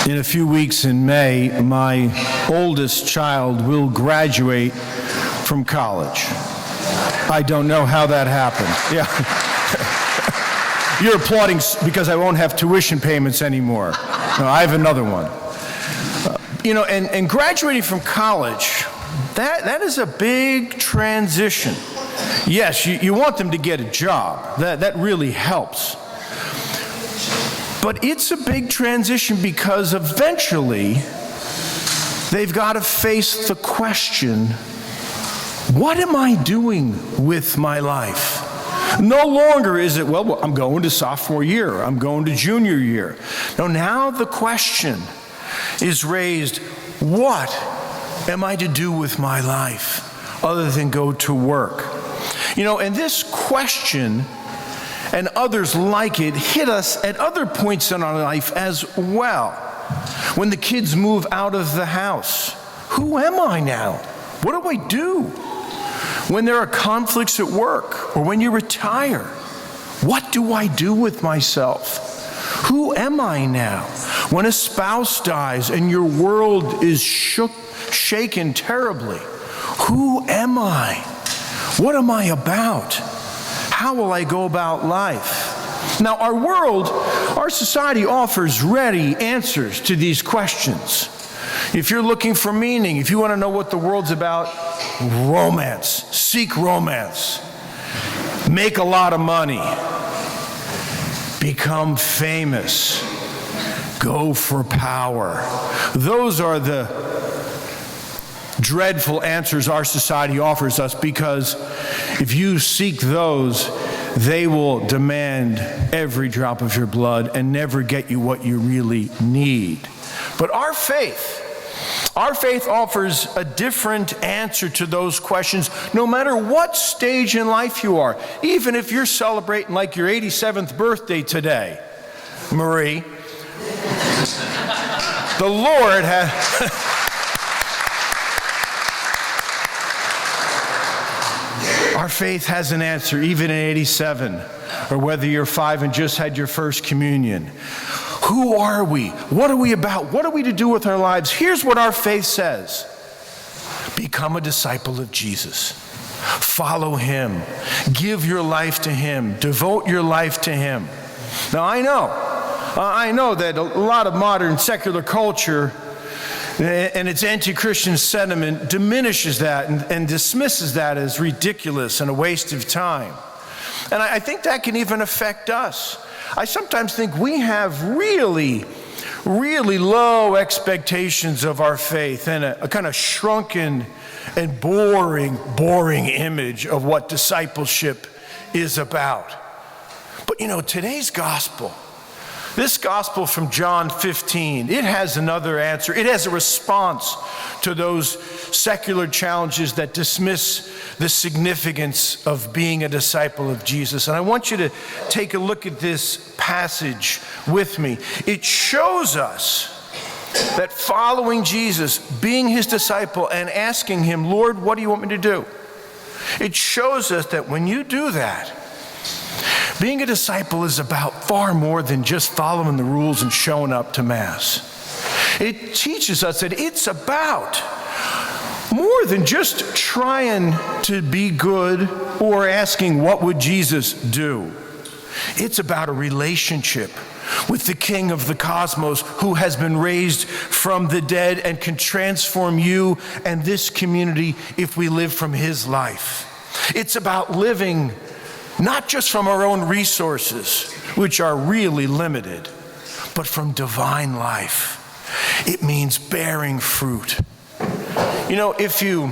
In a few weeks in May, my oldest child will graduate from college. I don't know how that happened. Yeah. You're applauding because I won't have tuition payments anymore. No, I have another one. And graduating from college, that is a big transition. Yes, you want them to get a job. That really helps. But it's a big transition because eventually they've got to face the question, what am I doing with my life? No longer is it, well, I'm going to sophomore year, I'm going to junior year. No, now the question is raised, what am I to do with my life other than go to work? And this question and others like it hit us at other points in our life as well. When the kids move out of the house, who am I now? What do I do? When there are conflicts at work or when you retire, what do I do with myself? Who am I now? When a spouse dies and your world is shaken terribly, who am I? What am I about? How will I go about life? Now, our society offers ready answers to these questions. If you're looking for meaning, if you want to know what the world's about, romance. Seek romance. Make a lot of money. Become famous. Go for power. Those are the dreadful answers our society offers us, because if you seek those, they will demand every drop of your blood and never get you what you really need. But our faith offers a different answer to those questions, no matter what stage in life you are. Even if you're celebrating like your 87th birthday today, Marie, the Lord has... Our faith has an answer, even at 87, or whether you're 5 and just had your first communion. Who are we? What are we about? What are we to do with our lives? Here's what our faith says. Become a disciple of Jesus. Follow him. Give your life to him. Devote your life to him. Now, I know that a lot of modern secular culture and its anti-Christian sentiment diminishes that and dismisses that as ridiculous and a waste of time. And I think that can even affect us. I sometimes think we have really, really low expectations of our faith and a kind of shrunken and boring image of what discipleship is about. But today's gospel, this gospel from John 15, it has another answer. It has a response to those secular challenges that dismiss the significance of being a disciple of Jesus. And I want you to take a look at this passage with me. It shows us that following Jesus, being his disciple and asking him, Lord, what do you want me to do? It shows us that when you do that, being a disciple is about far more than just following the rules and showing up to Mass. It teaches us that it's about more than just trying to be good or asking, what would Jesus do? It's about a relationship with the King of the cosmos who has been raised from the dead and can transform you and this community if we live from his life. It's about living not just from our own resources, which are really limited, but from divine life. It means bearing fruit. If you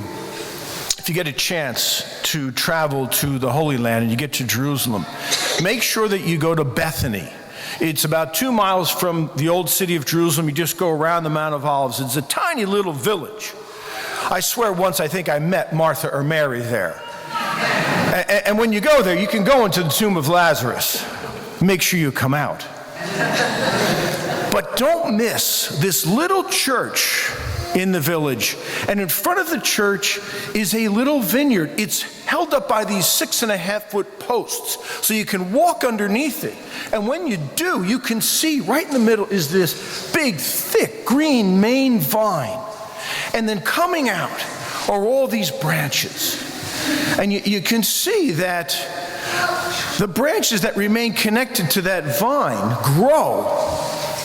get a chance to travel to the Holy Land and you get to Jerusalem, make sure that you go to Bethany. It's about 2 miles from the old city of Jerusalem. You just go around the Mount of Olives. It's a tiny little village. I swear once I think I met Martha or Mary there. And when you go there, you can go into the tomb of Lazarus. Make sure you come out. But don't miss this little church in the village. And in front of the church is a little vineyard. It's held up by these 6.5-foot posts, so you can walk underneath it. And when you do, you can see right in the middle is this big, thick, green main vine. And then coming out are all these branches. And you can see that the branches that remain connected to that vine grow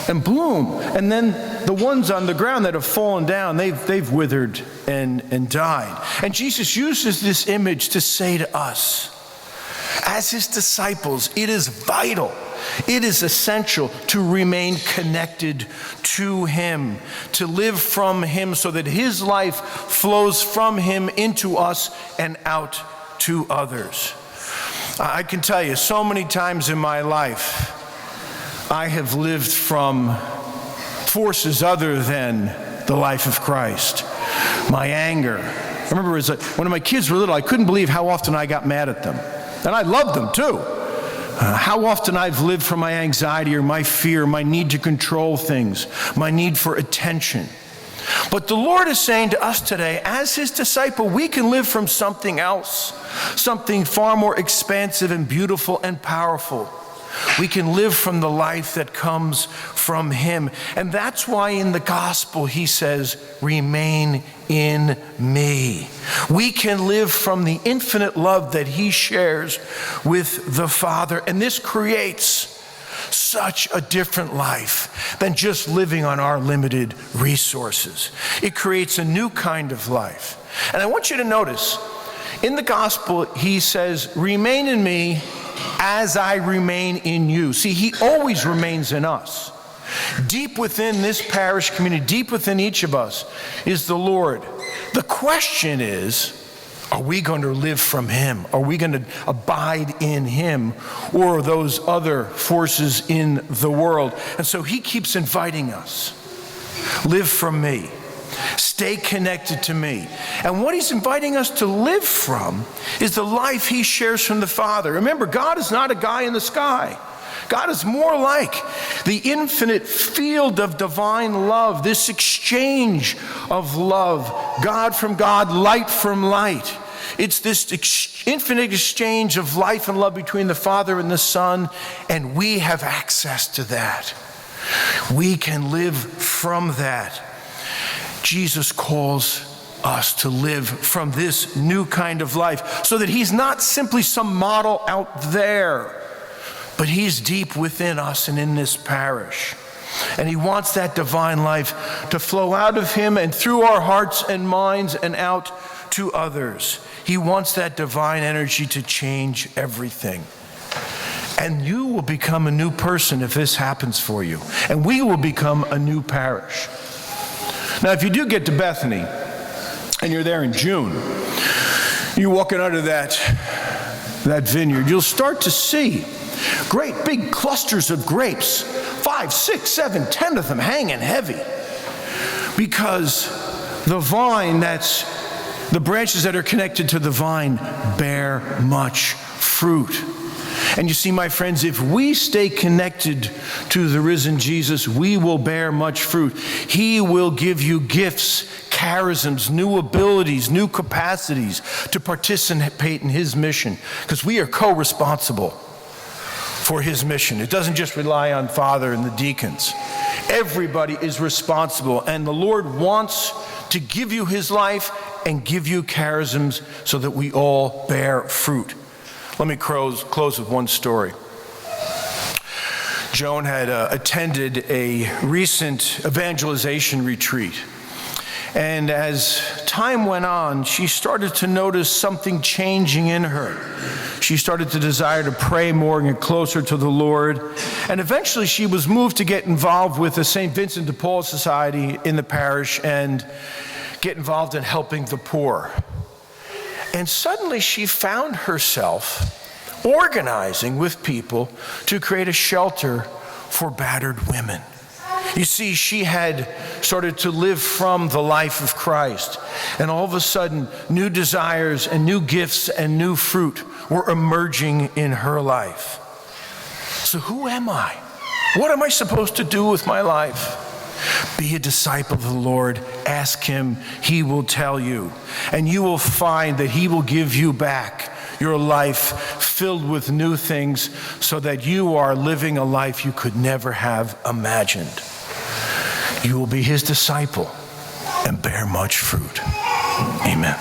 and bloom. And then the ones on the ground that have fallen down, they've withered and died. And Jesus uses this image to say to us, as his disciples, it is vital, it is essential to remain connected to him, to live from him so that his life flows from him into us and out to others. I can tell you, so many times in my life, I have lived from forces other than the life of Christ. My anger. I remember when my kids were little, I couldn't believe how often I got mad at them. And I loved them too. How often I've lived from my anxiety or my fear, my need to control things, my need for attention. But the Lord is saying to us today, as his disciple, we can live from something else, something far more expansive and beautiful and powerful. We can live from the life that comes from him. And that's why in the gospel he says, remain in me. We can live from the infinite love that he shares with the Father. And this creates such a different life than just living on our limited resources. It creates a new kind of life. And I want you to notice, in the gospel, he says, remain in me as I remain in you. See, he always remains in us. Deep within this parish community, deep within each of us, is the Lord. The question is, are we going to live from him? Are we going to abide in him, or are those other forces in the world? And so he keeps inviting us. Live from me. Stay connected to me. And what he's inviting us to live from is the life he shares from the Father. Remember, God is not a guy in the sky. God is more like the infinite field of divine love, this exchange of love, God from God, light from light. It's this infinite exchange of life and love between the Father and the Son, and we have access to that. We can live from that. Jesus calls us to live from this new kind of life so that he's not simply some model out there, but he's deep within us and in this parish. And he wants that divine life to flow out of him and through our hearts and minds and out to others. He wants that divine energy to change everything. And you will become a new person if this happens for you. And we will become a new parish. Now, if you do get to Bethany, and you're there in June, you're walking under that vineyard, you'll start to see great big clusters of grapes, 5, 6, 7, 10 of them hanging heavy. Because the vine, the branches that are connected to the vine bear much fruit. And you see, my friends, if we stay connected to the risen Jesus, we will bear much fruit. He will give you gifts, charisms, new abilities, new capacities to participate in his mission, because we are co-responsible for his mission. It doesn't just rely on Father and the deacons. Everybody is responsible, and the Lord wants to give you his life and give you charisms so that we all bear fruit. Let me close with one story. Joan had attended a recent evangelization retreat. And as time went on, she started to notice something changing in her. She started to desire to pray more and get closer to the Lord. And eventually she was moved to get involved with the St. Vincent de Paul Society in the parish and get involved in helping the poor. And suddenly she found herself organizing with people to create a shelter for battered women. You see, she had started to live from the life of Christ. And all of a sudden, new desires and new gifts and new fruit were emerging in her life. So who am I? What am I supposed to do with my life? Be a disciple of the Lord. Ask him. He will tell you. And you will find that he will give you back your life filled with new things so that you are living a life you could never have imagined. You will be his disciple and bear much fruit. Amen.